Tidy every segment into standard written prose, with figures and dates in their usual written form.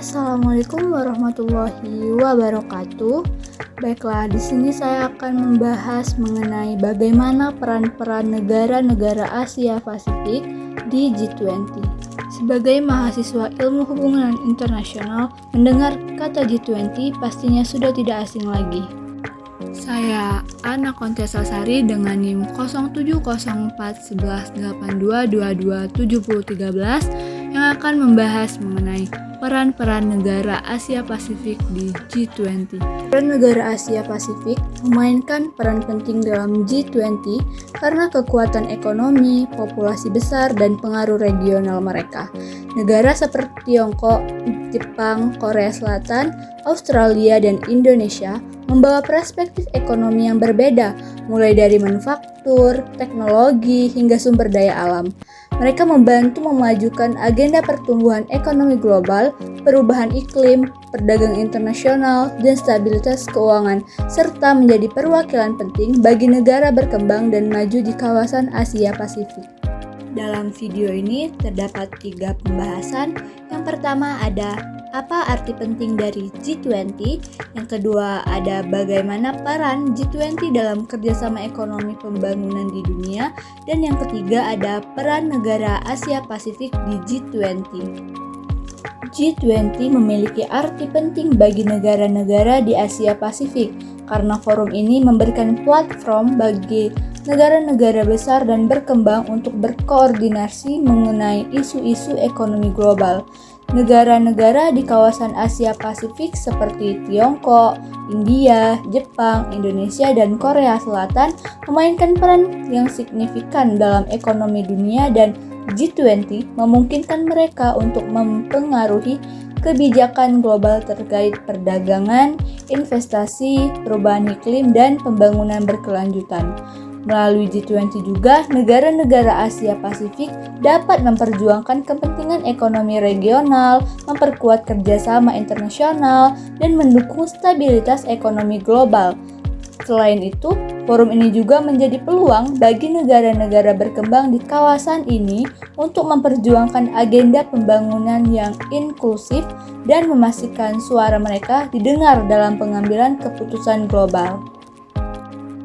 Assalamualaikum warahmatullahi wabarakatuh. Baiklah, di sini saya akan membahas mengenai bagaimana peran-peran negara-negara Asia Pasifik di G20. Sebagai mahasiswa Ilmu Hubungan Internasional, mendengar kata G20 pastinya sudah tidak asing lagi. Saya Ana Kontesa Sari dengan NIM 07041182227013 yang akan membahas mengenai peran-peran negara Asia Pasifik di G20. Peran negara Asia Pasifik memainkan peran penting dalam G20 karena kekuatan ekonomi, populasi besar, dan pengaruh regional mereka. Negara seperti Tiongkok, Jepang, Korea Selatan, Australia, dan Indonesia membawa perspektif ekonomi yang berbeda, mulai dari manufaktur, teknologi, hingga sumber daya alam. Mereka membantu memajukan agenda pertumbuhan ekonomi global, perubahan iklim, perdagangan internasional, dan stabilitas keuangan, serta menjadi perwakilan penting bagi negara berkembang dan maju di kawasan Asia Pasifik. Dalam video ini terdapat 3 pembahasan. Yang pertama ada apa arti penting dari G20, yang kedua ada bagaimana peran G20 dalam kerjasama ekonomi pembangunan di dunia, dan yang ketiga ada peran negara Asia Pasifik di G20. G20 memiliki arti penting bagi negara-negara di Asia Pasifik karena forum ini memberikan platform bagi negara-negara besar dan berkembang untuk berkoordinasi mengenai isu-isu ekonomi global. Negara-negara di kawasan Asia Pasifik seperti Tiongkok, India, Jepang, Indonesia, dan Korea Selatan memainkan peran yang signifikan dalam ekonomi dunia, dan G20 memungkinkan mereka untuk mempengaruhi kebijakan global terkait perdagangan, investasi, perubahan iklim, dan pembangunan berkelanjutan. Melalui G20 juga, negara-negara Asia Pasifik dapat memperjuangkan kepentingan ekonomi regional, memperkuat kerjasama internasional, dan mendukung stabilitas ekonomi global. Selain itu, forum ini juga menjadi peluang bagi negara-negara berkembang di kawasan ini untuk memperjuangkan agenda pembangunan yang inklusif dan memastikan suara mereka didengar dalam pengambilan keputusan global.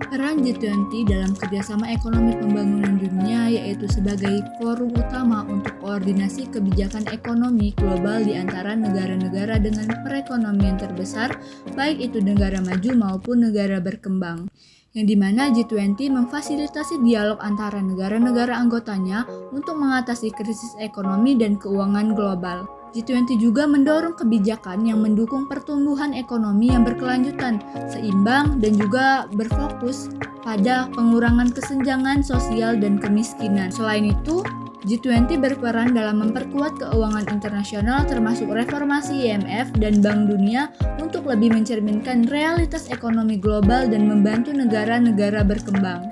Peran G20 dalam kerjasama ekonomi pembangunan dunia yaitu sebagai forum utama untuk koordinasi kebijakan ekonomi global di antara negara-negara dengan perekonomian terbesar, baik itu negara maju maupun negara berkembang, yang dimana G20 memfasilitasi dialog antara negara-negara anggotanya untuk mengatasi krisis ekonomi dan keuangan global. G20 juga mendorong kebijakan yang mendukung pertumbuhan ekonomi yang berkelanjutan, seimbang, dan juga berfokus pada pengurangan kesenjangan sosial dan kemiskinan. Selain itu, G20 berperan dalam memperkuat keuangan internasional termasuk reformasi IMF dan Bank Dunia untuk lebih mencerminkan realitas ekonomi global dan membantu negara-negara berkembang.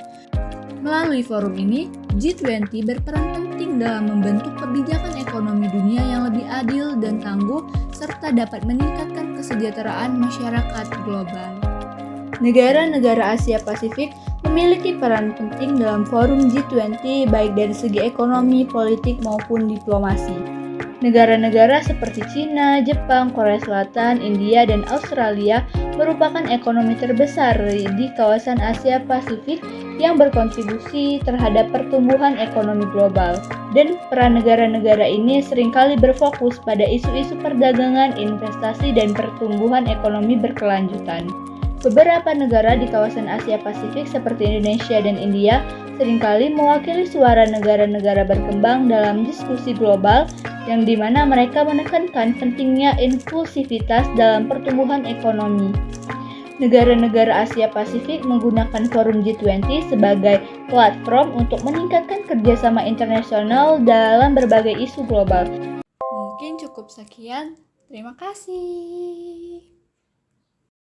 Melalui forum ini, G20 berperan penting dalam membentuk kebijakan ekonomi dunia yang lebih adil dan tangguh, serta dapat meningkatkan kesejahteraan masyarakat global. Negara-negara Asia Pasifik memiliki peran penting dalam forum G20 baik dari segi ekonomi, politik, maupun diplomasi. Negara-negara seperti Cina, Jepang, Korea Selatan, India, dan Australia merupakan ekonomi terbesar di kawasan Asia Pasifik yang berkontribusi terhadap pertumbuhan ekonomi global, dan peran negara-negara ini seringkali berfokus pada isu-isu perdagangan, investasi, dan pertumbuhan ekonomi berkelanjutan. Beberapa negara di kawasan Asia Pasifik seperti Indonesia dan India seringkali mewakili suara negara-negara berkembang dalam diskusi global, yang dimana mereka menekankan pentingnya inklusivitas dalam pertumbuhan ekonomi. Negara-negara Asia Pasifik menggunakan forum G20 sebagai platform untuk meningkatkan kerjasama internasional dalam berbagai isu global. Mungkin cukup sekian. Terima kasih.